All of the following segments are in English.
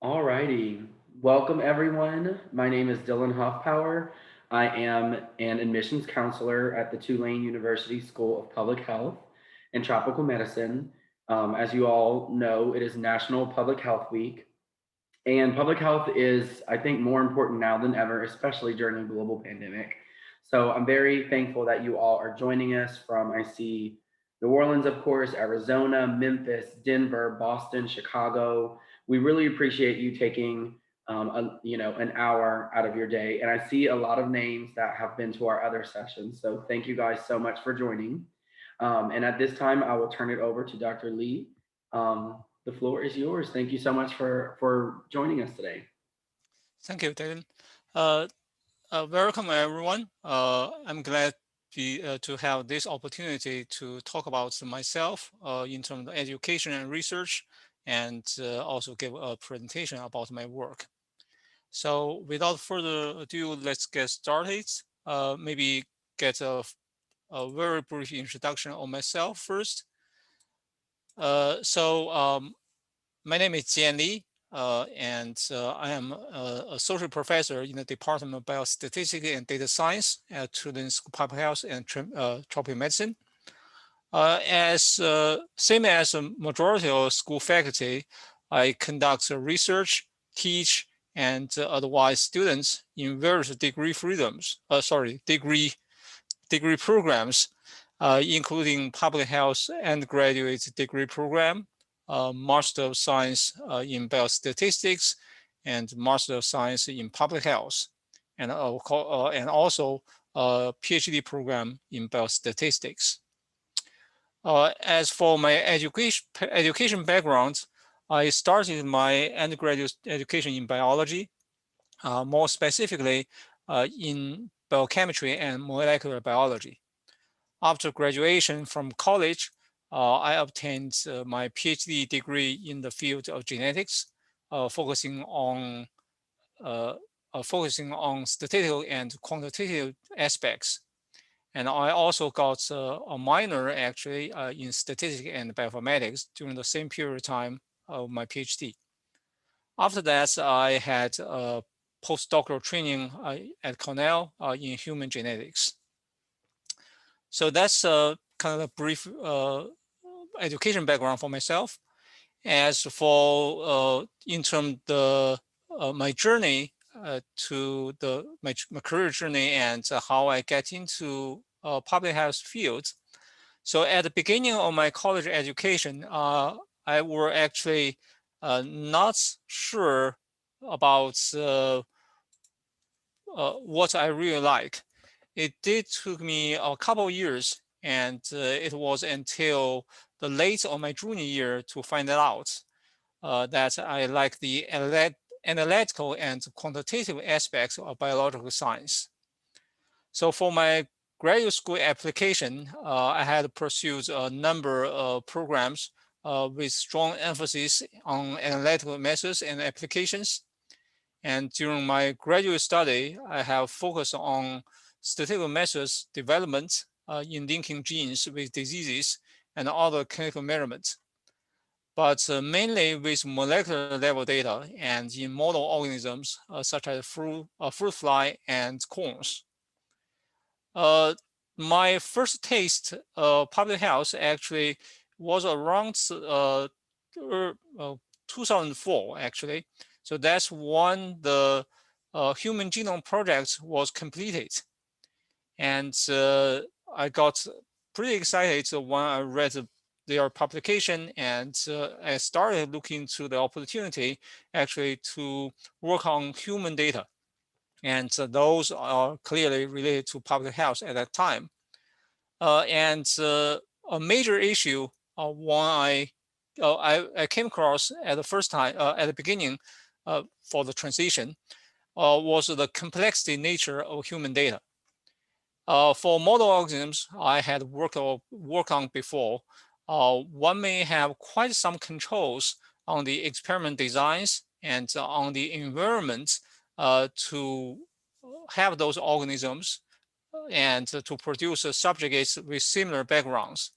All righty. Welcome, everyone. My name is Dylan Hoffpower. I am an admissions counselor at the Tulane University School of Public Health and Tropical Medicine. As you all know, it is National Public Health Week, and public health is, I think, more important now than ever, especially during a global pandemic. So I'm very thankful that you all are joining us from, I see New Orleans, of course, Arizona, Memphis, Denver, Boston, Chicago. We really appreciate you taking an hour out of your day. And I see a lot of names that have been to our other sessions. So thank you guys so much for joining. And at this time, I will turn it over to Dr. Lee. The floor is yours. Thank you so much for joining us today. Thank you, Dylan. Uh, Welcome, everyone. I'm glad to have this opportunity to talk about myself in terms of education and research, and also give a presentation about my work. So without further ado, let's get started. Maybe get a very brief introduction on myself first. My name is Jian, and I am a associate professor in the Department of Biostatistics and Data Science at Tulane School of Public Health and Tropical Medicine. Same as a majority of school faculty, I conduct research, teach, and advise students in various degree programs, including public health and graduate degree program, Master of Science in Biostatistics, and Master of Science in Public Health, and also a PhD program in Biostatistics. As for my education background, I started my undergraduate education in biology, more specifically in biochemistry and molecular biology. After graduation from college, I obtained my PhD degree in the field of genetics, focusing on statistical and quantitative aspects. And I also got a minor actually in statistics and bioinformatics during the same period of time of my PhD. After that, I had postdoctoral training at Cornell in human genetics. So that's kind of a brief education background for myself. As for in terms the my journey to my career journey and how I get into public health field. So at the beginning of my college education, I were actually not sure about what I really like. It did took me a couple of years, and it was until the late of my junior year to find out that I like the analytical and quantitative aspects of biological science. So for my graduate school application, I had pursued a number of programs with strong emphasis on analytical methods and applications. And during my graduate study, I have focused on statistical methods development in linking genes with diseases and other clinical measurements, but mainly with molecular level data and in model organisms such as fruit fly and corns. My first taste of public health actually was around 2004, actually. So that's when the Human Genome Project was completed. And I got pretty excited when I read their publication, and I started looking to the opportunity actually to work on human data. And those are clearly related to public health at that time. And a major issue when I came across at the first time, at the beginning for the transition, was the complexity nature of human data. For model organisms I had worked on before, one may have quite some controls on the experiment designs and on the environment to have those organisms and to produce subjugates with similar backgrounds,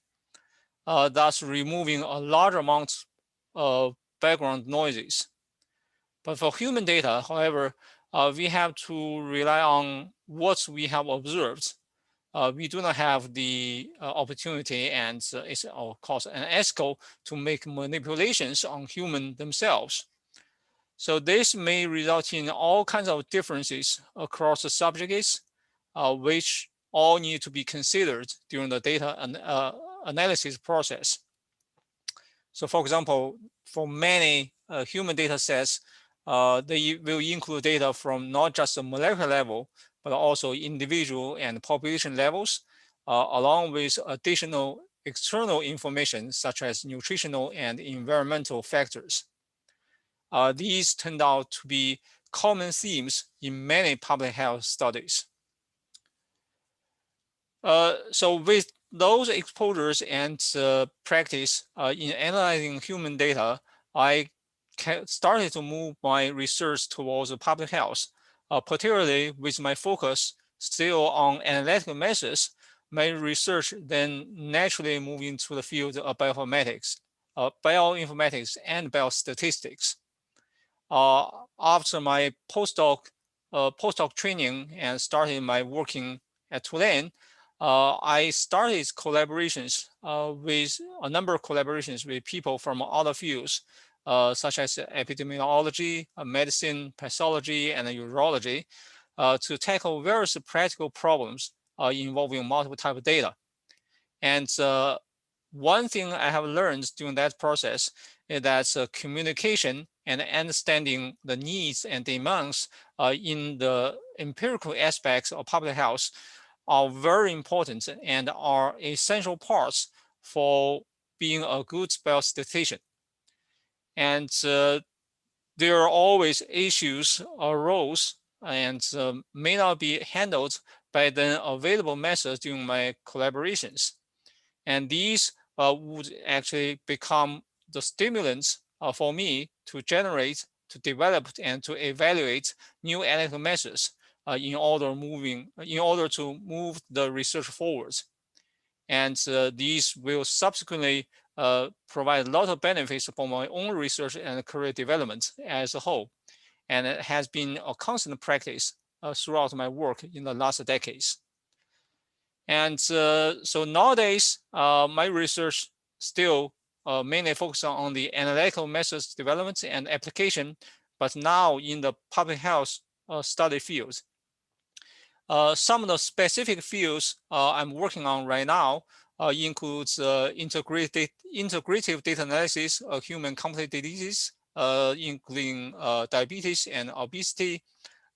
thus removing a large amount of background noises. But for human data, however, we have to rely on what we have observed. We do not have the opportunity and it's of course an ethical to make manipulations on human themselves. So this may result in all kinds of differences across the subjects, which all need to be considered during the data analysis process. So for example, for many human data sets, they will include data from not just the molecular level, but also individual and population levels, along with additional external information such as nutritional and environmental factors. These turned out to be common themes in many public health studies. So with those exposures and practice in analyzing human data, I started to move my research towards public health, particularly with my focus still on analytical methods. My research then naturally moved into the field of bioinformatics, and biostatistics. After my postdoc training and started my working at Tulane, I started collaborations with a number of collaborations with people from other fields, such as epidemiology, medicine, pathology, and urology, to tackle various practical problems involving multiple types of data. And one thing I have learned during that process is that communication and understanding the needs and demands in the empirical aspects of public health are very important and are essential parts for being a good biostatistician. And there are always issues or roles and may not be handled by the available methods during my collaborations. And these would actually become the stimulants for me to generate, to develop, and to evaluate new analytical methods in order to move the research forward. And these will subsequently provide a lot of benefits for my own research and career development as a whole. And it has been a constant practice throughout my work in the last decades. And so nowadays, my research still mainly focuses on the analytical methods development and application, but now in the public health study fields. Some of the specific fields I'm working on right now includes integrative data analysis of human complex diseases, including diabetes and obesity,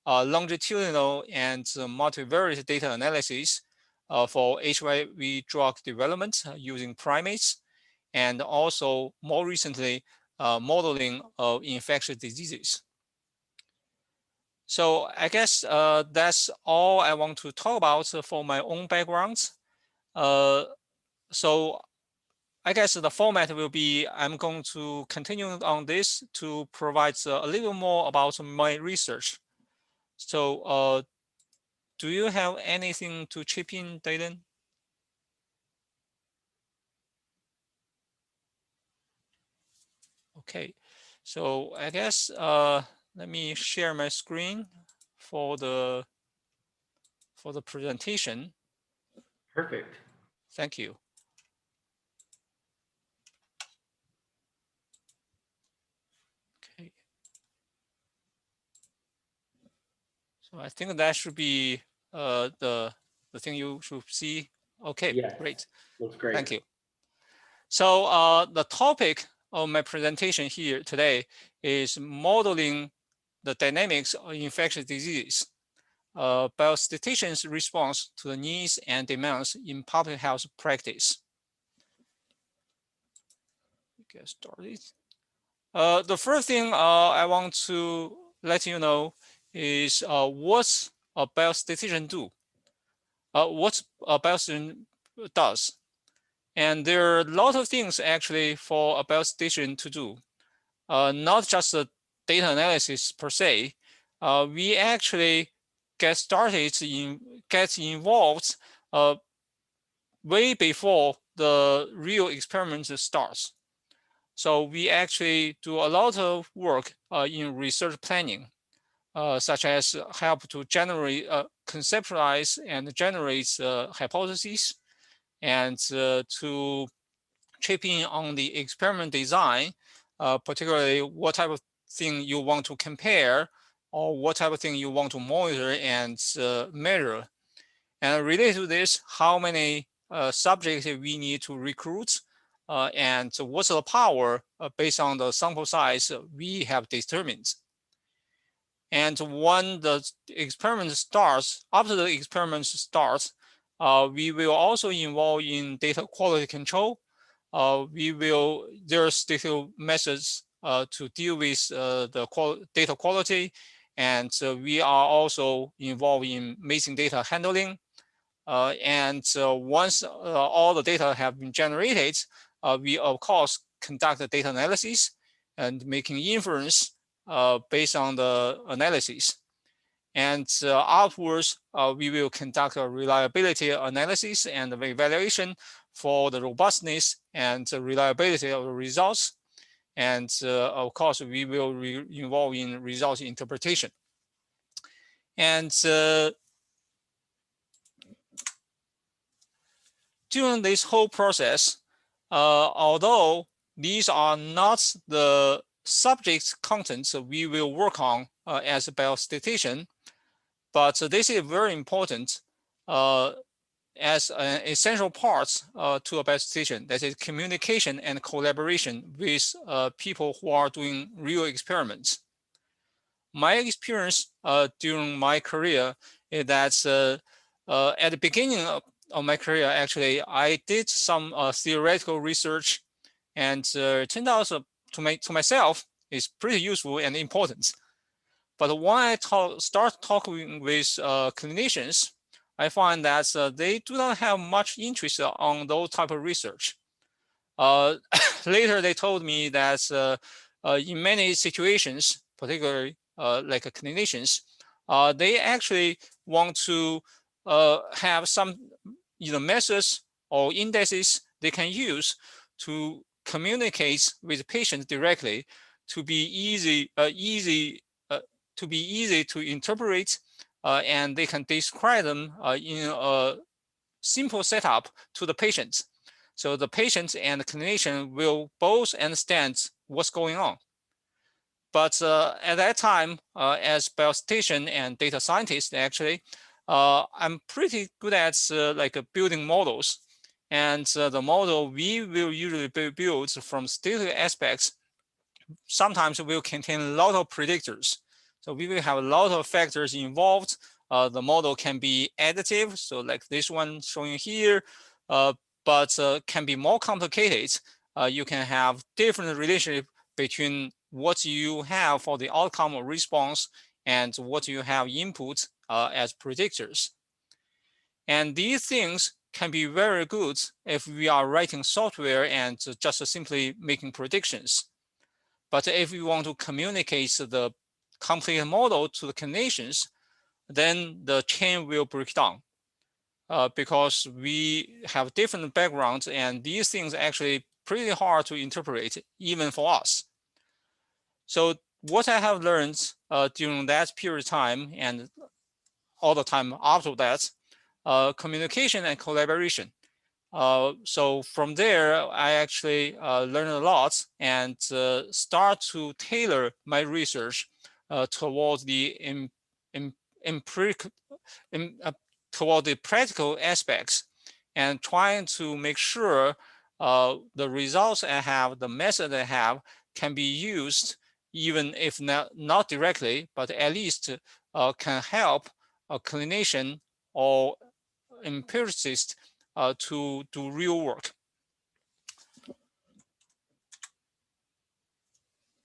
longitudinal and multivariate data analysis for HIV drug development using primates, and also more recently, modeling of infectious diseases. So I guess that's all I want to talk about for my own background. So I guess the format will be, I'm going to continue on this to provide a little more about my research. So do you have anything to chip in, Dylan? Okay, so I guess let me share my screen for the presentation. Perfect. Thank you. Okay. So I think that should be the thing you should see. Okay, Yes. great. Looks great. Thank you. So the topic of my presentation here today is modeling the dynamics of infectious disease, biostatisticians' response to the needs and demands in public health practice. Get started. The first thing I want to let you know is what a biostatistician do. What a biostatistician does. And there are a lot of things actually for a biostatistician to do. Not just the data analysis per se. We actually get involved way before the real experiment starts. So we actually do a lot of work in research planning, such as help to generate, conceptualize and generate hypotheses, and to chip in on the experiment design, particularly what type of thing you want to compare or what type of thing you want to monitor and measure. And related to this, how many subjects we need to recruit, and what's the power based on the sample size we have determined. And when the experiment starts, after the experiment starts, we will also involve in data quality control. There are statistical methods to deal with the data quality, and we are also involved in missing data handling. And once all the data have been generated, we of course conduct the data analysis and making inference based on the analysis. And afterwards, we will conduct a reliability analysis and evaluation for the robustness and reliability of the results. And of course, we will involve in results interpretation. And during this whole process, although these are not the subject contents we will work on as a biostatistician, but this is very important as an essential part to a biostatistician. That is communication and collaboration with people who are doing real experiments. My experience during my career is that at the beginning of my career, actually, I did some theoretical research, and turned out to myself is pretty useful and important. But when I start talking with clinicians, I find that they do not have much interest on those type of research. Later, they told me that in many situations, particularly like clinicians, they actually want to have some methods or indices they can use to communicate with patients directly, to be easy to interpret, and they can describe them in a simple setup to the patients. So the patient and the clinician will both understand what's going on. But at that time, as biostatistician and data scientist, actually, I'm pretty good at building models. And the model we will usually build from statistical aspects sometimes will contain a lot of predictors. So we will have a lot of factors involved. The model can be additive, so like this one showing here, but can be more complicated. You can have different relationship between what you have for the outcome or response and what you have input as predictors. And these things can be very good if we are writing software and just simply making predictions. But if we want to communicate the complete model to the clinicians, then the chain will break down because we have different backgrounds, and these things are actually pretty hard to interpret, even for us. So what I have learned during that period of time and all the time after that, communication and collaboration. So from there, I actually learned a lot and start to tailor my research towards the toward the practical aspects, and trying to make sure the results I have, the method I have, can be used, even if not directly, but at least can help a clinician or empiricist to do real work.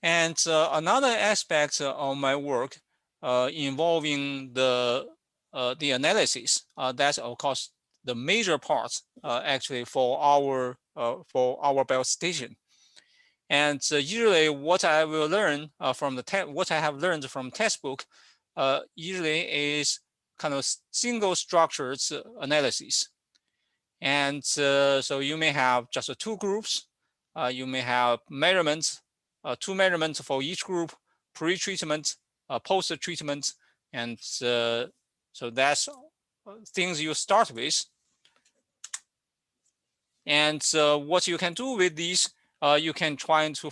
And another aspect of my work involving the analysis, that's of course the major part actually for our biostation. And usually what I will learn from what I have learned from textbook usually is kind of single structured analysis. And so you may have just two groups. you may have measurements, 2 measurements for each group, pre-treatment, post-treatment, and so that's things you start with. And what you can do with these, you can try to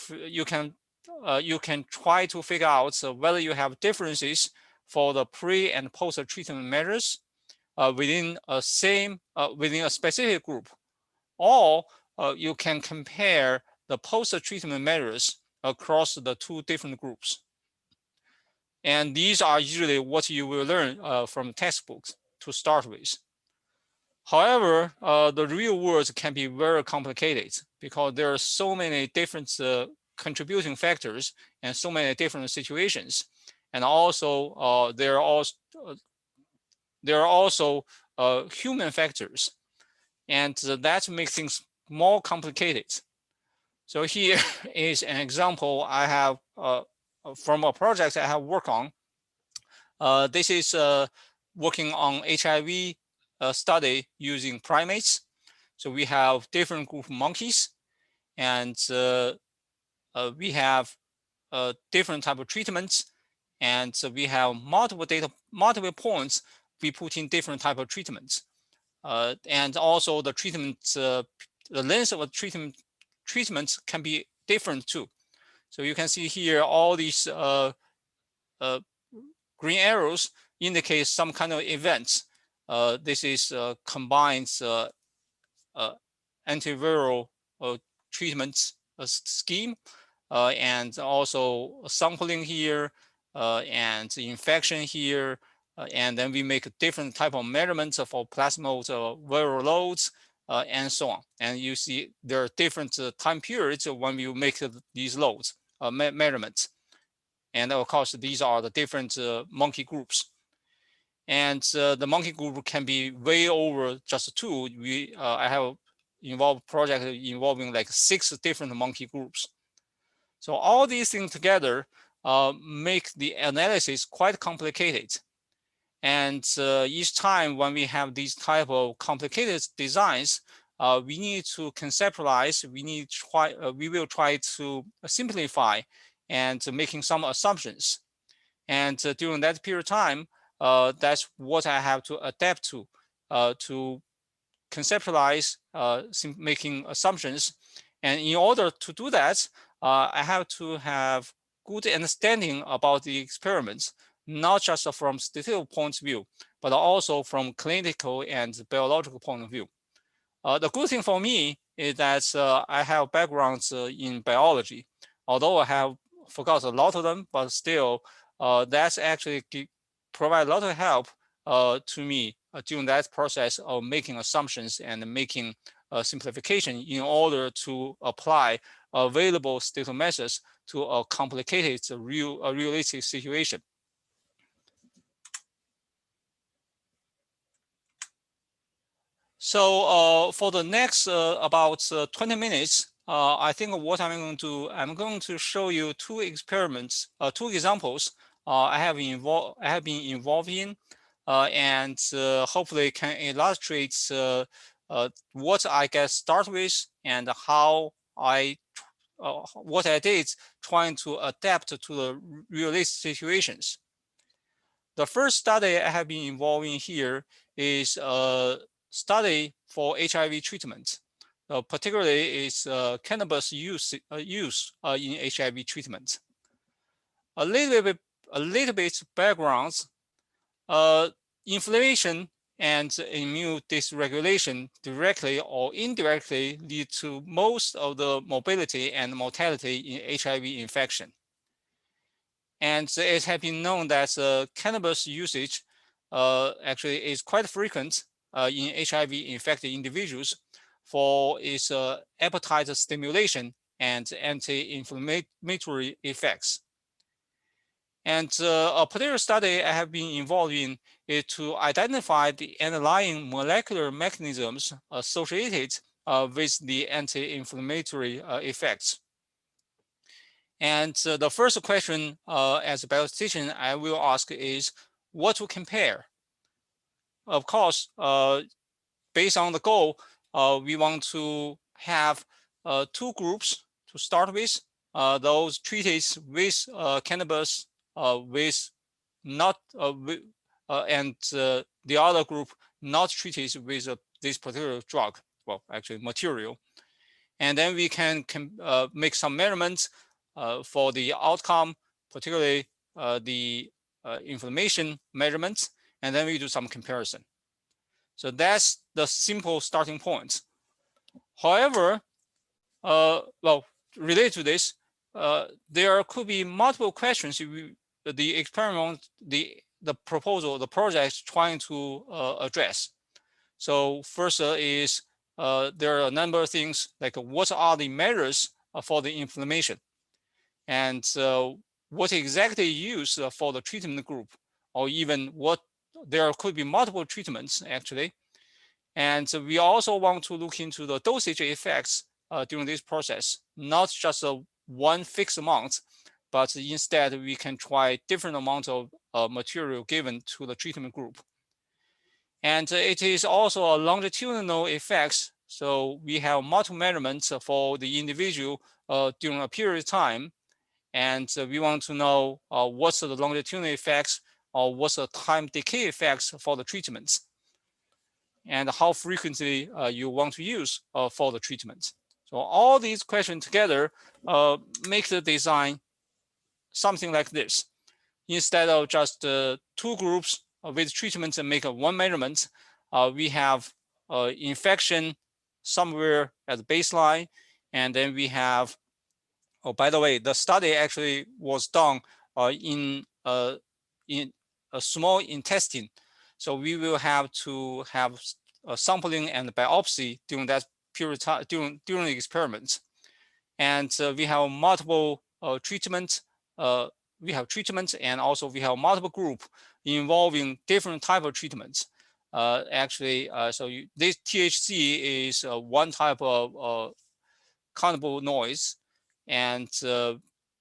figure out whether you have differences for the pre and post-treatment measures within a specific group, or you can compare the post-treatment measures across the 2 different groups. And these are usually what you will learn from textbooks to start with. However, the real world can be very complicated because there are so many different contributing factors and so many different situations. And also, there are also human factors, and that makes things more complicated. So here is an example I have from a project I have worked on. This is working on HIV study using primates. So we have different group of monkeys, and we have different type of treatments, and so we have multiple points. We put in different type of treatments, and also the treatment, the length of a treatments can be different too. So you can see here all these green arrows indicate some kind of events. This is combines antiviral treatments scheme, and also sampling here, and infection here, and then we make a different type of measurements for plasmode viral loads, and so on. And you see there are different time periods when you make these loads measurements. And of course, these are the different monkey groups. And the monkey group can be way over just 2. I have involved project involving like 6 different monkey groups. So all these things together make the analysis quite complicated. And each time when we have these type of complicated designs, we need to conceptualize. We will try to simplify and making some assumptions. And during that period of time, that's what I have to adapt to conceptualize, making assumptions. And in order to do that, I have to have good understanding about the experiments, not just from statistical point of view, but also from clinical and biological point of view. The good thing for me is that I have backgrounds in biology, although I have forgot a lot of them, but still that's actually provide a lot of help to me during that process of making assumptions and making simplification in order to apply available statistical methods to a complicated, realistic situation. So for the next about 20 minutes, I think what I'm going to do, I'm going to show you 2 experiments, 2 examples I have been involved in, and hopefully can illustrate what I get started with and how what I did trying to adapt to the realistic situations. The first study I have been involved in here is a study for HIV treatment. Particularly is cannabis use in HIV treatment. A little bit backgrounds. Inflammation and immune dysregulation directly or indirectly lead to most of the morbidity and mortality in HIV infection. And it has been known that cannabis usage actually is quite frequent in HIV infected individuals for its appetite stimulation and anti-inflammatory effects. And a particular study I have been involved in is to identify the underlying molecular mechanisms associated with the anti-inflammatory effects. And the first question as a biostatistician I will ask is what to compare. Of course, based on the goal, we want to have two groups to start with. Those treated with cannabis, with not and the other group not treated with this particular drug. Well, actually material, and then we can make some measurements for the outcome, particularly the inflammation measurements, and then we do some comparison. So that's the simple starting point. However, well, related to this, there could be multiple questions the experiment, the proposal, the project trying to address. So first is there are a number of things like what are the measures for the inflammation, and what exactly used for the treatment group, or even what there could be multiple treatments actually. And we also want to look into the dosage effects during this process, not just one fixed amount, but instead we can try different amounts of material given to the treatment group. And it is also a longitudinal effects. So we have multiple measurements for the individual during a period of time. And we want to know what's the longitudinal effects or what's the time decay effects for the treatments, and how frequently you want to use for the treatment. So all these questions together make the design something like this. Instead of just two groups with treatments and make one measurement, we have infection somewhere at the baseline, and then we have, oh, by the way, the study actually was done in a small intestine. So we will have to have sampling and biopsy during that period of time, during the experiments. And we have multiple treatments. We have treatments, and also we have multiple group involving different type of treatments. Actually, this THC is one type of countable noise, and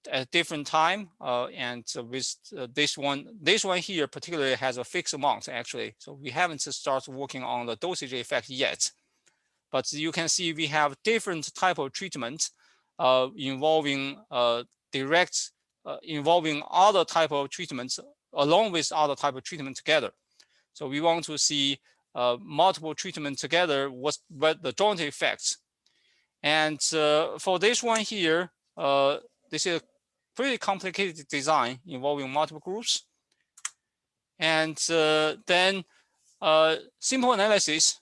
at different time, and with this one here particularly has a fixed amount actually. So we haven't started working on the dosage effect yet, but you can see we have different type of treatments involving direct, involving other type of treatments along with other type of treatment together. So we want to see multiple treatments together, what the joint effects. And for this one here, this is a pretty complicated design involving multiple groups. And then simple analysis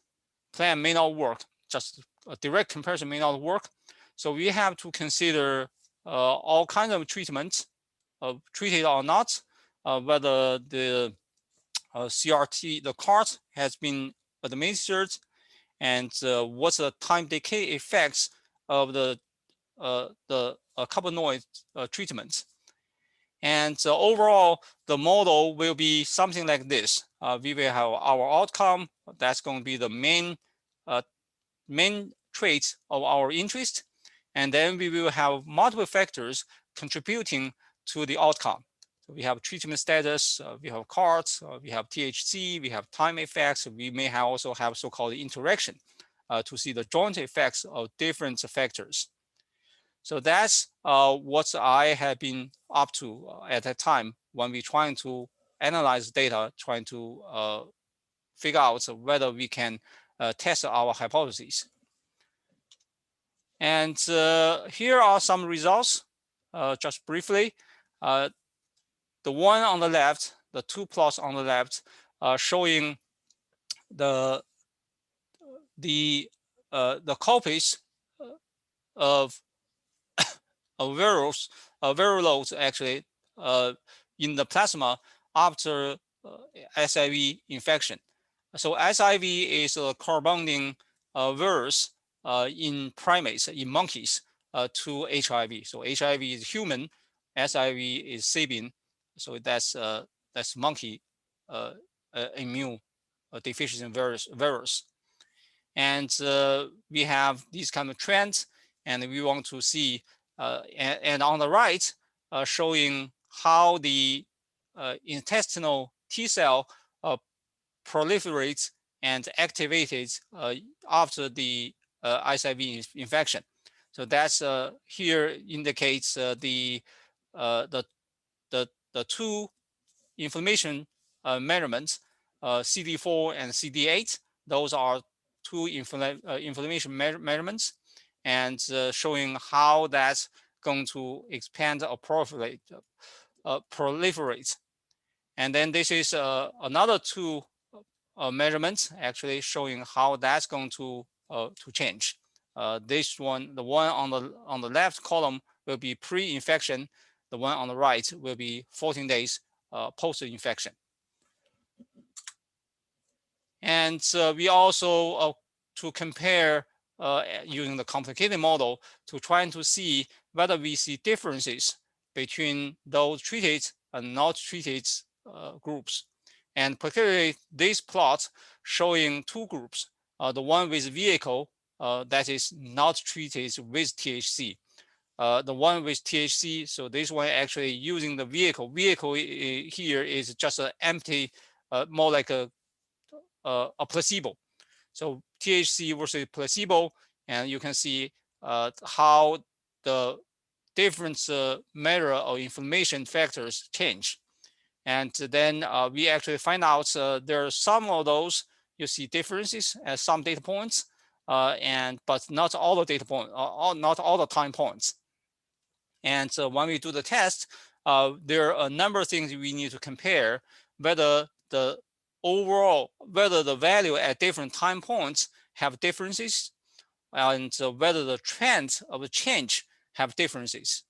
plan may not work. Just a direct comparison may not work. So we have to consider all kinds of treatments, treated or not, whether the CRT, the CART has been administered, and what's the time decay effects of the carbanoid treatment. And overall, the model will be something like this. We will have our outcome. That's going to be the main trait of our interest. And then we will have multiple factors contributing to the outcome. So we have treatment status, we have CART, we have THC, we have time effects. We may also have so-called interaction to see the joint effects of different factors. So that's what I have been up to at that time when we're trying to analyze data, trying to figure out whether we can test our hypotheses. And here are some results, just briefly. The one on the left, the two plots on the left, showing the copies of viral loads actually in the plasma after SIV infection. So SIV is a corresponding virus in primates, in monkeys, to HIV. So HIV is human, SIV is Sabin. So that's monkey immune deficiency virus. And we have these kind of trends, and we want to see, and on the right, showing how the intestinal T cell proliferates and activates after the SIV infection. So that's here indicates the two inflammation measurements, CD4 and CD8. Those are two inflammation measurements, and showing how that's going to expand or proliferate. And then this is another two measurements actually showing how that's going to change. This one, the one on the left column will be pre-infection. The one on the right will be 14 days post-infection. And we also to compare using the complicated model to trying to see whether we see differences between those treated and not treated groups. And particularly this plot showing two groups, the one with vehicle that is not treated with THC. The one with THC, so this one actually using the vehicle. Vehicle here is just an empty, more like a placebo. So THC versus placebo, and you can see how the different measure of inflammation factors change. And then we actually find out there are some of those you see differences at some data points, but not all the data points, not all the time points. And so when we do the test, there are a number of things we need to compare, whether the overall, whether the value at different time points have differences, and whether the trends of the change have differences.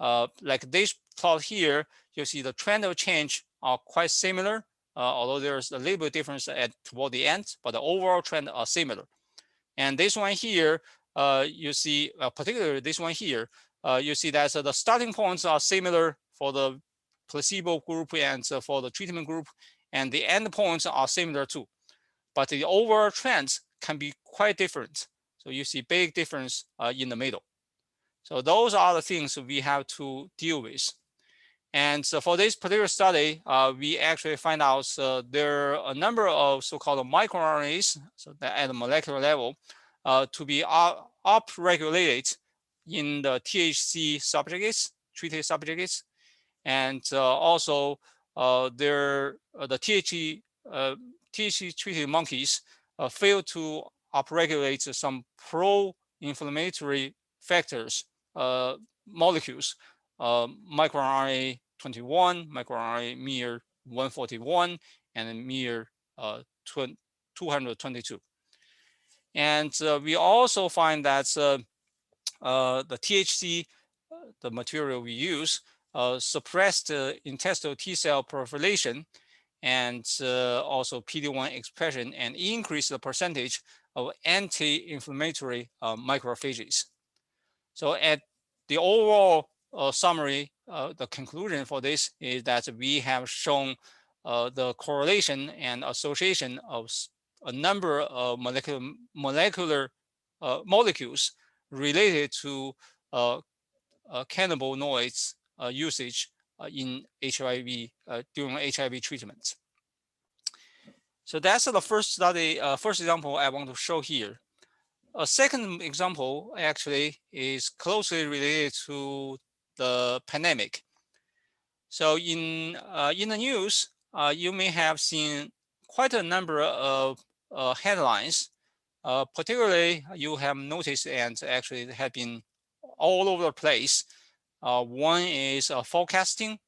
Like this plot here, you see the trend of change are quite similar, although there's a little bit difference toward the end, but the overall trend are similar. And this one here, you see, particularly this one here, you see that the starting points are similar for the placebo group and for the treatment group, and the end points are similar too. But the overall trends can be quite different. So you see big difference in the middle. So those are the things we have to deal with. And so for this particular study, we actually find out there are a number of so-called microRNAs, so that at the molecular level, to be upregulated in the THC subjects, treated subjects, and also the THC treated monkeys fail to upregulate some pro-inflammatory factors, molecules, microRNA 21, microRNA mir 141, and mir 222. And we also find that the THC, the material we use, suppressed intestinal T cell proliferation and also PD-1 expression, and increase the percentage of anti-inflammatory macrophages. So at the overall summary, the conclusion for this is that we have shown the correlation and association of a number of molecular molecules related to cannabinoids usage in HIV during HIV treatment. So that's the first study, first example I want to show here. A second example actually is closely related to the pandemic. So in the news, you may have seen quite a number of headlines. Particularly, you have noticed and actually have been all over the place. One is forecasting.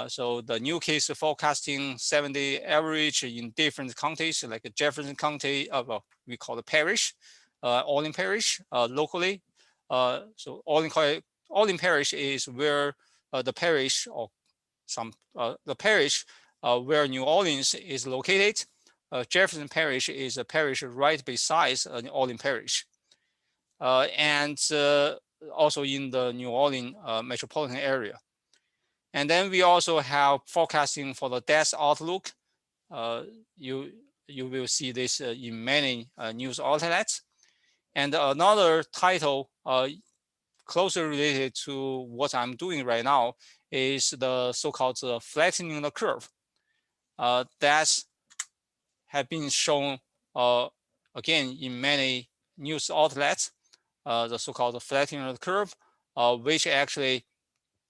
So the new case forecasting 7-day average in different counties, like Jefferson County, we call it parish, Orleans Parish locally. So Orleans Parish is where the parish or the parish where New Orleans is located. Jefferson Parish is a parish right beside Orleans Parish. And also in the New Orleans metropolitan area. And then we also have forecasting for the death outlook. You will see this in many news outlets. And another title closely related to what I'm doing right now is the so-called flattening the curve. That's have been shown again in many news outlets. the so-called flattening curve, which actually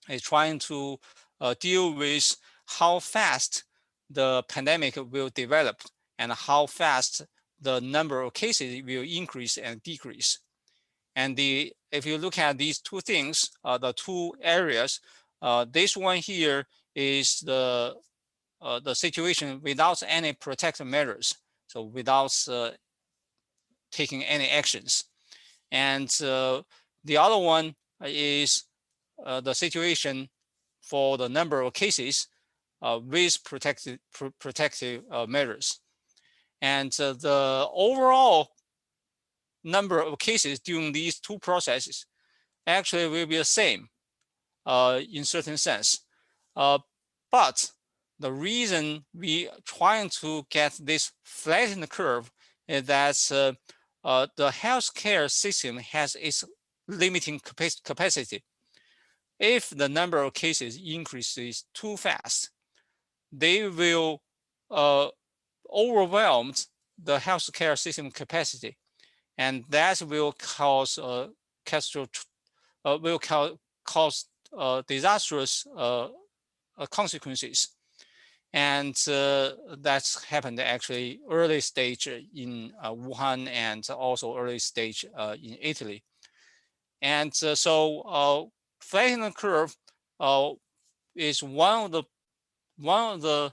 is trying to deal with how fast the pandemic will develop and how fast the number of cases will increase and decrease. And if you look at these two things, the two areas, this one here is the situation without any protective measures, so without taking any actions. And the other one is the situation for the number of cases with protective measures. And the overall number of cases during these two processes actually will be the same in certain sense. But the reason we are trying to get this flattened curve is that the healthcare system has its limiting capacity. If the number of cases increases too fast, they will overwhelm the healthcare system capacity, and that will cause disastrous consequences. And that's happened actually early stage in Wuhan and also early stage in Italy. And so flattening the curve is one of the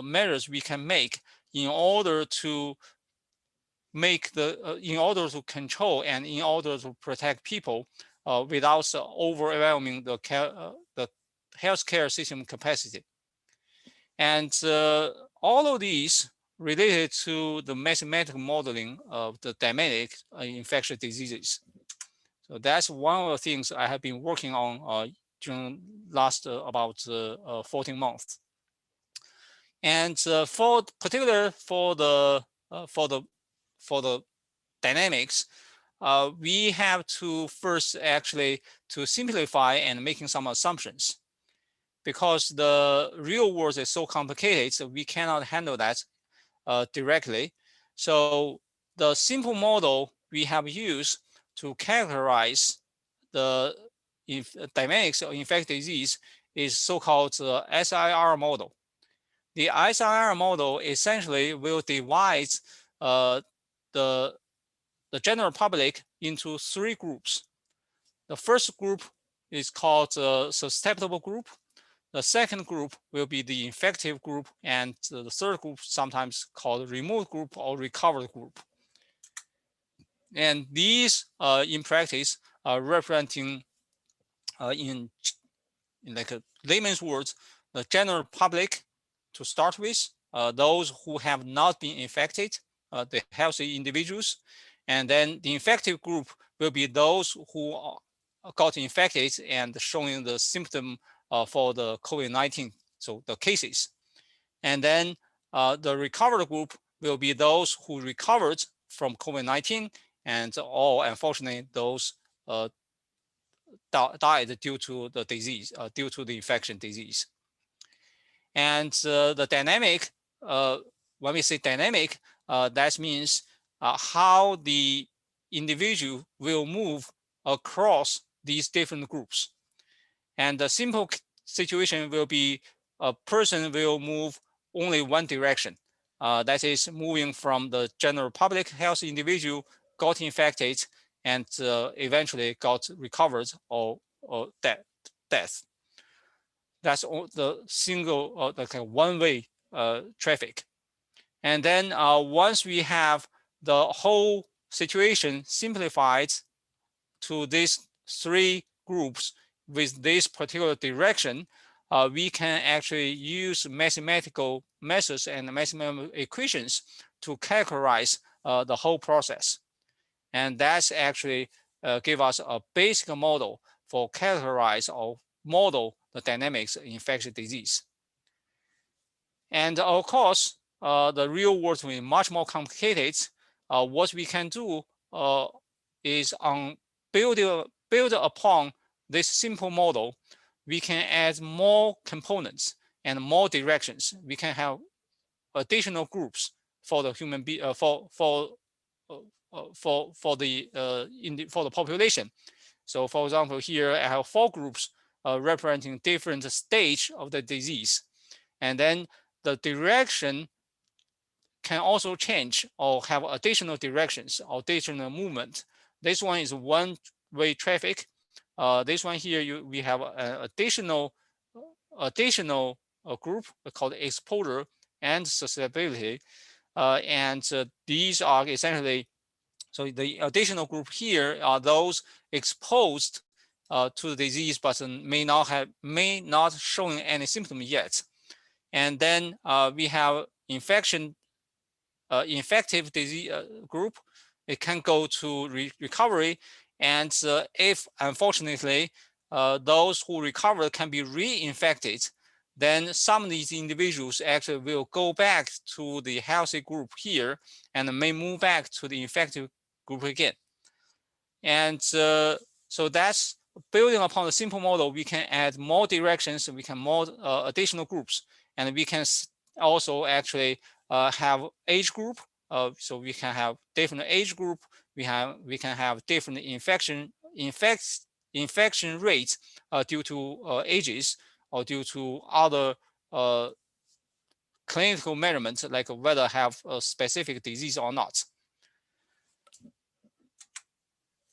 measures we can make in order to in order to control and in order to protect people without overwhelming the healthcare system capacity. And all of these related to the mathematical modeling of the dynamic infectious diseases. So that's one of the things I have been working on during last about 14 months. And for the dynamics, we have to first actually to simplify and making some assumptions, because the real world is so complicated, so we cannot handle that directly. So the simple model we have used to characterize the dynamics of infectious disease is so-called SIR model. The SIR model essentially will divide the general public into three groups. The first group is called the susceptible group. The second group will be the infective group, and the third group, sometimes called removed group or recovered group. And these, in practice, are representing, in like a layman's words, the general public to start with, those who have not been infected, the healthy individuals, and then the infective group will be those who got infected and showing the symptom for the COVID-19, so the cases. And then the recovered group will be those who recovered from COVID-19, and all, unfortunately, those died due to the disease, due to the infection disease. And the dynamic, when we say dynamic, that means how the individual will move across these different groups. And the simple situation will be a person will move only one direction. That is moving from the general public health individual got infected and eventually got recovered or death. That's the single, the kind of one-way traffic. And then once we have the whole situation simplified to these three groups with this particular direction, we can actually use mathematical methods and mathematical equations to characterize the whole process. And that's actually give us a basic model for characterize or model the dynamics of infectious disease. And of course, the real world will be much more complicated. What we can do is build upon this simple model, we can add more components and more directions. We can have additional groups for the human for the population. So for example, here I have 4 groups representing different stage of the disease. And then the direction can also change or have additional directions or additional movement. This one is one-way traffic. This one here, we have an additional group called exposure and susceptibility. These are essentially, so the additional group here are those exposed to the disease, but may not showing any symptom yet. And then we have infective disease group. It can go to recovery, and if unfortunately those who recover can be reinfected, then some of these individuals actually will go back to the healthy group here and may move back to the infected group again. And so that's building upon the simple model. We can add more directions, we can more additional groups, and we can also actually have age group. So we can have different age group. We can have different infection rates due to ages or due to other clinical measurements, like whether have a specific disease or not.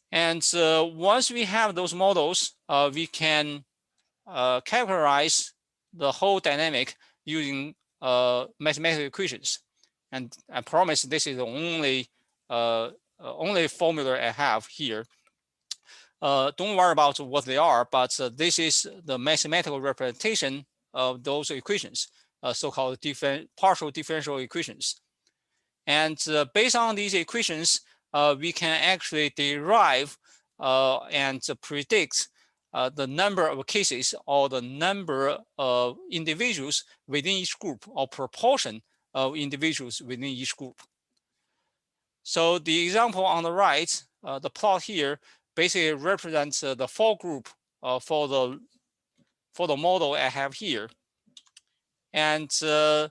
And once we have those models, we can characterize the whole dynamic using mathematical equations. And I promise this is the only formula I have here. Don't worry about what they are, but this is the mathematical representation of those equations, so-called partial differential equations. And based on these equations, we can actually derive and predict the number of cases or the number of individuals within each group or proportion of individuals within each group. So the example on the right, the plot here, basically represents the 4 group for the model I have here. And so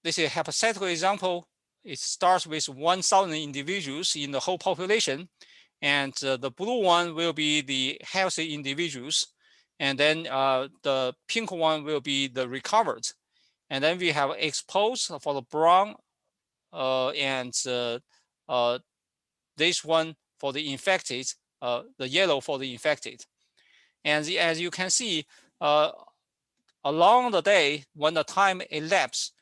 this is a hypothetical example. It starts with 1,000 individuals in the whole population. And the blue one will be the healthy individuals. And then the pink one will be the recovered. And then we have exposed for the brown and this one for the infected, the yellow for the infected. And as you can see, along the day, when the time elapses,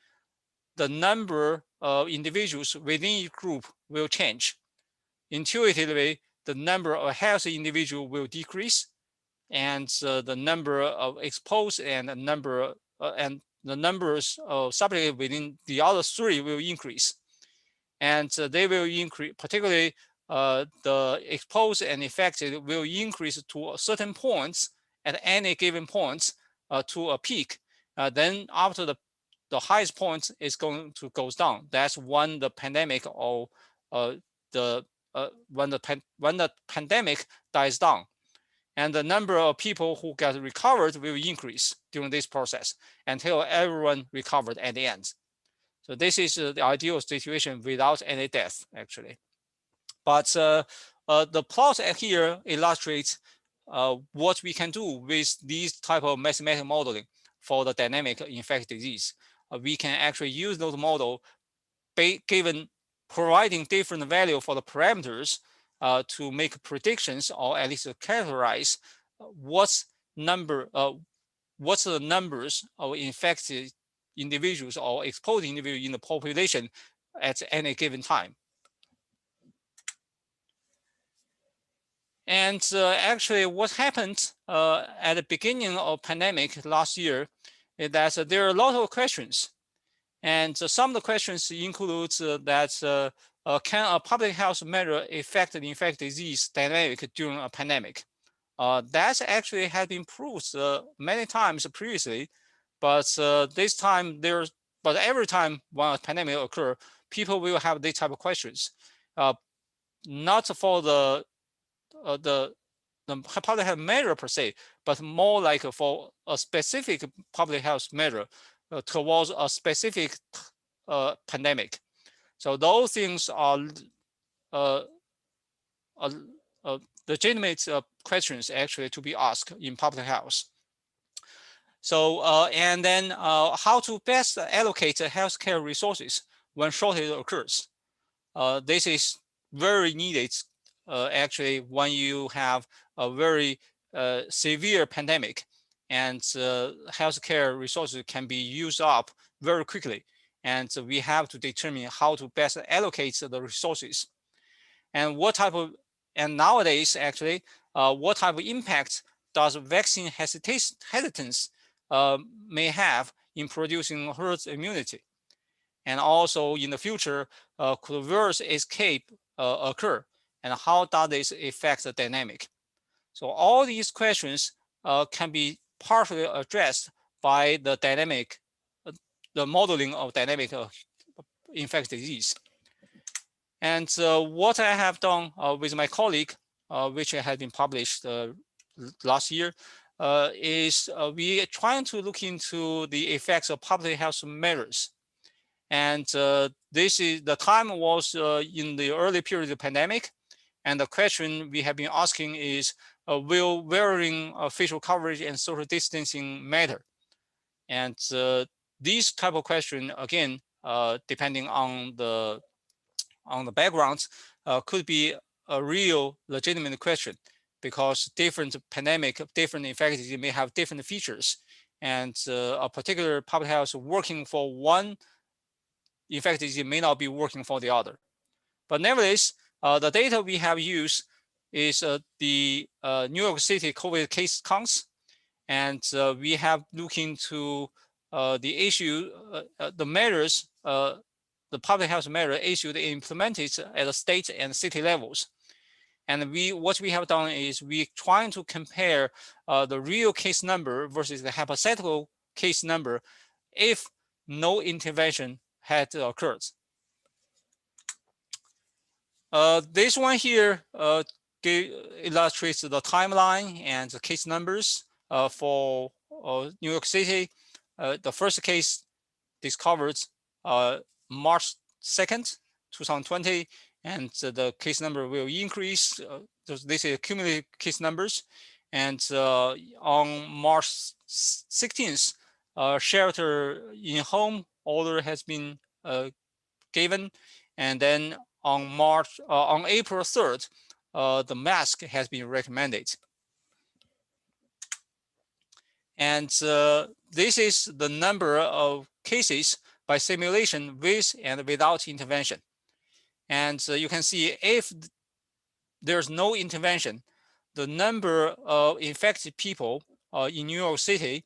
the number of individuals within each group will change. Intuitively, the number of healthy individuals will decrease, and the number of exposed and the numbers of subjects within the other 3 will increase. And they will increase, particularly the exposed and infected will increase to certain points at any given point to a peak. Then after the highest point is going to goes down. That's when the pandemic or when the pandemic dies down, and the number of people who get recovered will increase during this process until everyone recovered at the end. So this is the ideal situation without any death, actually. But the plot here illustrates what we can do with these type of mathematical modeling for the dynamic infectious disease. We can actually use those models given providing different value for the parameters to make predictions, or at least characterize what's the numbers of infected individuals or exposed individuals in the population at any given time. And actually, what happened at the beginning of pandemic last year is that there are a lot of questions. And some of the questions include that can a public health measure affect the infectious disease dynamic during a pandemic? That actually has been proved many times previously, but this time but every time when a pandemic occurs, people will have these type of questions, not for the public health measure per se, but more like for a specific public health measure towards a specific pandemic. So those things are uh, uh, legitimate questions actually to be asked in public health. So and then how to best allocate healthcare resources when shortage occurs. This is very needed actually when you have a very severe pandemic, and healthcare resources can be used up very quickly, and we have to determine how to best allocate the resources and what type of, and nowadays actually what type of impact does vaccine hesitance may have in producing herd immunity. And also in the future, could virus escape occur? And how does this affect the dynamic? So all these questions can be partially addressed by the dynamic, the modeling of dynamic infectious disease. And what I have done with my colleague, which had been published last year, is we are trying to look into the effects of public health measures. And this is the time was in the early period of the pandemic. And the question we have been asking is, will wearing facial coverage and social distancing matter? And these type of question, again, depending on the backgrounds, could be a real legitimate question, because different pandemic, different infections may have different features. And a particular public health working for one infectious disease may not be working for the other. But nevertheless, the data we have used is the New York City COVID case counts, and we have looked into the issue, the measures, the public health measure issued and implemented at the state and city levels. And what we have done is we trying to compare the real case number versus the hypothetical case number if no intervention had occurred. This one here illustrates the timeline and the case numbers for New York City. The first case discovered March 2nd, 2020, and the case number will increase. This is cumulative case numbers. And on March 16th, shelter in home order has been given, and then on April 3rd, the mask has been recommended. And this is the number of cases by simulation with and without intervention. And you can see if there's no intervention, the number of infected people in New York City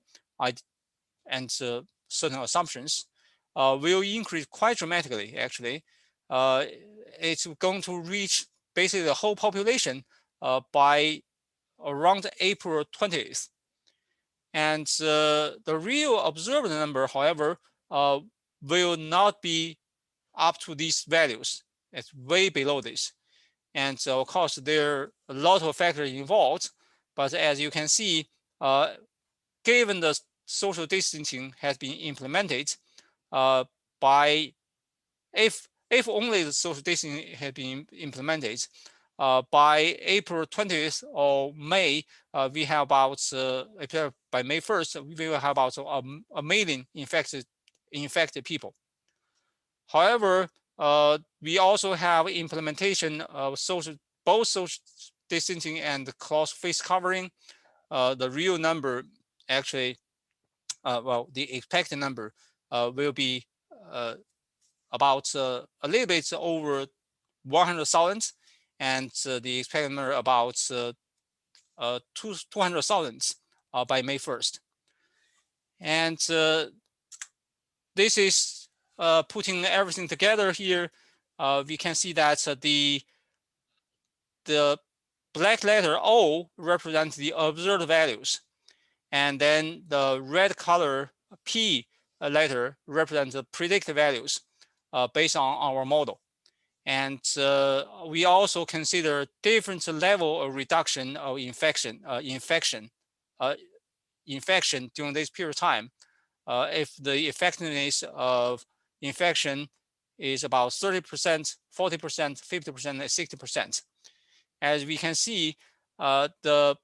and certain assumptions will increase quite dramatically, actually. It's going to reach basically the whole population by around April 20th. And the real observed number, however, will not be up to these values. It's way below this. And so, of course, there are a lot of factors involved. But as you can see, given the social distancing has been implemented, by if only the social distancing had been implemented, by April 20th or May, we have about by May 1st, we will have about a million infected people. However, we also have implementation of both social distancing and close face covering. The real number actually, well, the expected number will be about a little bit over 100,000, and the expected number about 200,000 by May 1st. And this is putting everything together here. We can see that the black letter O represents the observed values, and then the red color P letter represents the predicted values based on our model. And we also consider different level of reduction of infection during this period of time. If the effectiveness of infection is about 30%, 40%, 50%, and 60%. As we can see, the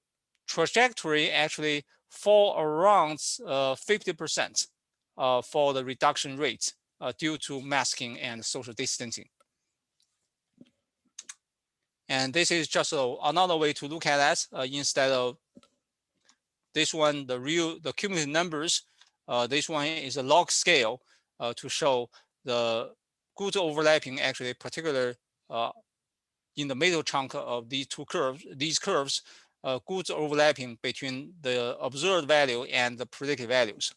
trajectory actually fall around 50% for the reduction rate due to masking and social distancing. And this is just another way to look at that instead of this one, the cumulative numbers. This one is a log scale to show the good overlapping, actually, particular in the middle chunk of these curves, good overlapping between the observed value and the predicted values.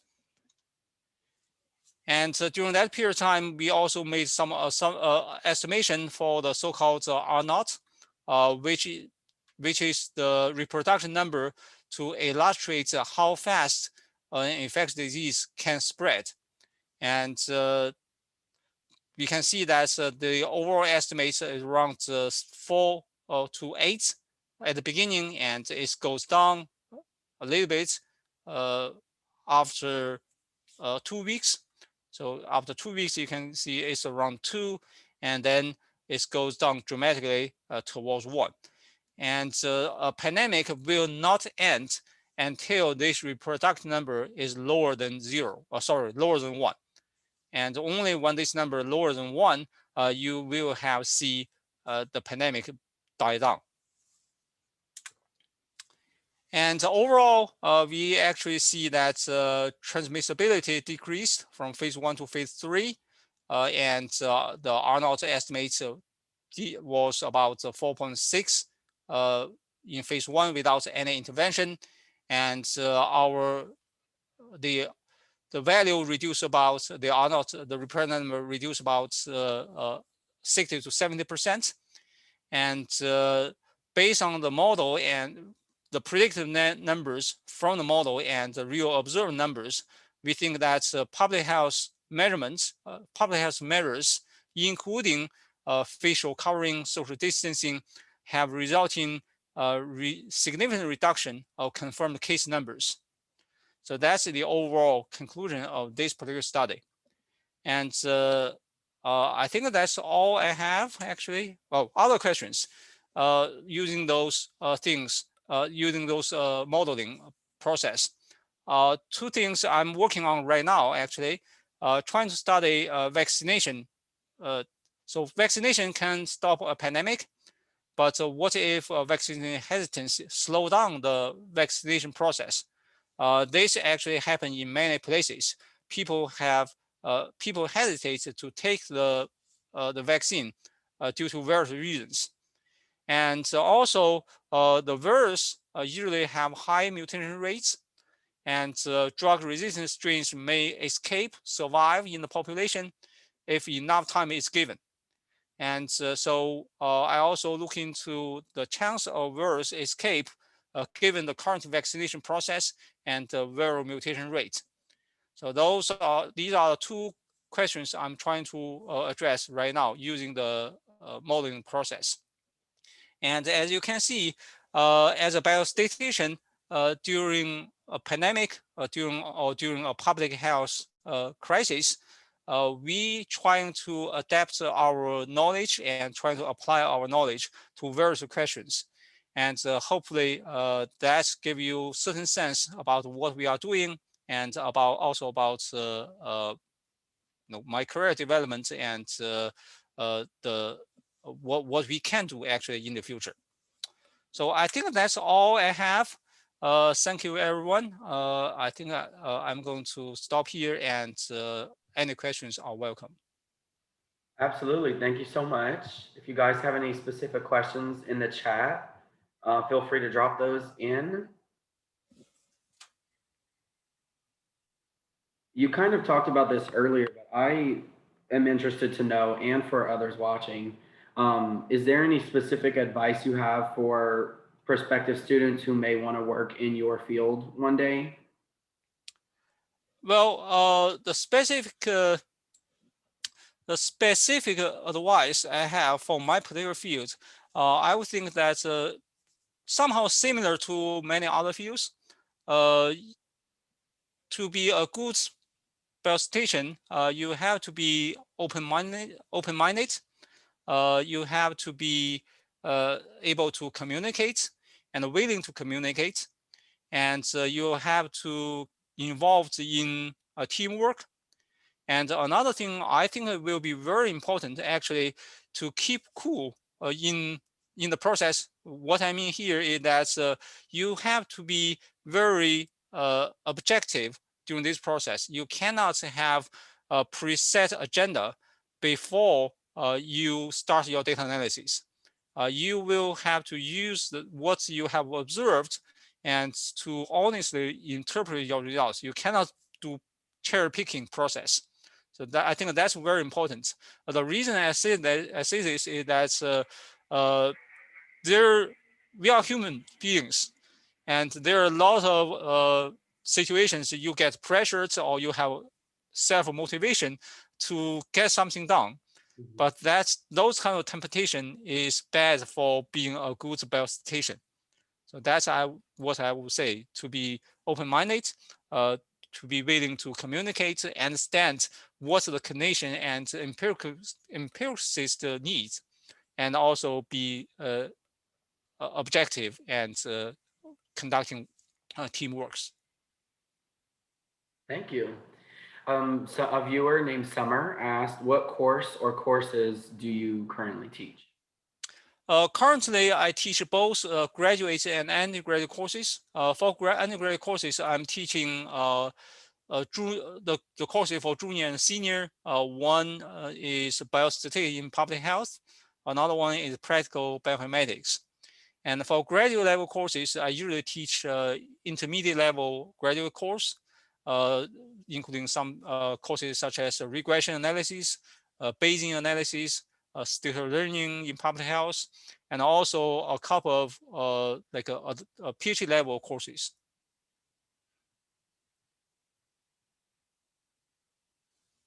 And during that period of time, we also made some estimation for the so-called R0, which is the reproduction number to illustrate how fast an infectious disease can spread. And we can see that the overall estimate is around 4 to 8 at the beginning, and it goes down a little bit after 2 weeks. So after 2 weeks, you can see it's around 2, and then it goes down dramatically towards 1. And a pandemic will not end until this reproductive number is lower than 1. And only when this number is lower than 1, you will see the pandemic die down. And overall, we actually see that transmissibility decreased from phase 1 to phase 3, and the R0 estimate was about 4.6 in phase 1 without any intervention, and the value reduced about the R0, the reproductive number reduced about 60 to 70%, and based on the model and the predicted numbers from the model and the real observed numbers, we think that public health measurements, public health measures, including facial covering, social distancing, have resulting significant reduction of confirmed case numbers. So that's the overall conclusion of this particular study. And I think that's all I have, actually. Well, other questions using those things, using those modeling process. 2 things I'm working on right now, actually, trying to study vaccination. So vaccination can stop a pandemic, but what if vaccination hesitance slow down the vaccination process? This actually happens in many places. People hesitate to take the vaccine due to various reasons. And also, the virus usually have high mutation rates, and drug-resistant strains may survive in the population if enough time is given. And so I also look into the chance of virus escape given the current vaccination process and the viral mutation rate. So these are the 2 questions I'm trying to address right now using the modeling process. And as you can see, as a biostatistician, during a pandemic, during a public health crisis, we trying to adapt our knowledge and trying to apply our knowledge to various questions. And hopefully that give you certain sense about what we are doing and also about my career development and what we can do actually in the future. So I think that's all I have. Thank you, everyone. I think I'm going to stop here, and any questions are welcome. Absolutely. Thank you so much. If you guys have any specific questions in the chat, feel free to drop those in. You kind of talked about this earlier, but I am interested to know, and for others watching, is there any specific advice you have for prospective students who may want to work in your field one day? Well, the specific advice I have for my particular field, I would think that somehow similar to many other fields. To be a good biostatistician, you have to be open-minded. You have to be able to communicate and willing to communicate, and you have to involved in teamwork. And another thing I think it will be very important actually to keep cool in the process. What I mean here is that you have to be very objective during this process. You cannot have a preset agenda before you start your data analysis. You will have to use what you have observed and to honestly interpret your results. You cannot do cherry picking process. So that, I think that's very important. The reason I say this is that we are human beings, and there are a lot of situations you get pressured or you have self-motivation to get something done. But those kind of temptation is bad for being a good biostatistician. So that's what I would say, to be open-minded, to be willing to communicate, understand what the clinician and empiricist needs, and also be objective and conducting teamworks. Thank you. So a viewer named Summer asked, what course or courses do you currently teach? Currently, I teach both graduate and undergraduate courses. For undergraduate courses, I'm teaching the courses for junior and senior. One is biostatistics in public health. Another one is practical bioinformatics. And for graduate level courses, I usually teach intermediate level graduate course, including some courses such as regression analysis, Bayesian analysis, statistical learning in public health, and also a couple of like a PhD level courses.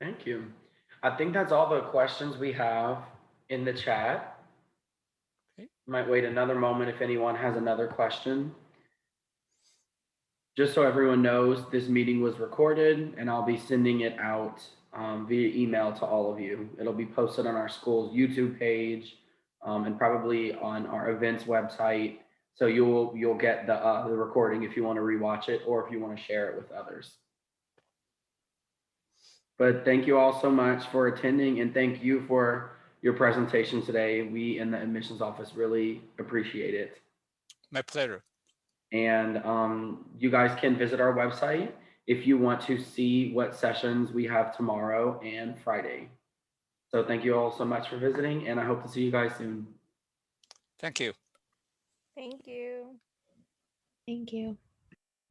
Thank you. I think that's all the questions we have in the chat. Okay. Might wait another moment if anyone has another question. Just so everyone knows, this meeting was recorded and I'll be sending it out via email to all of you. It'll be posted on our school's YouTube page and probably on our events website. So you'll get the recording if you want to rewatch it or if you want to share it with others. But thank you all so much for attending, and thank you for your presentation today. We in the admissions office really appreciate it. My pleasure. And you guys can visit our website if you want to see what sessions we have tomorrow and Friday. So thank you all so much for visiting, and I hope to see you guys soon. Thank you. Thank you. Thank you.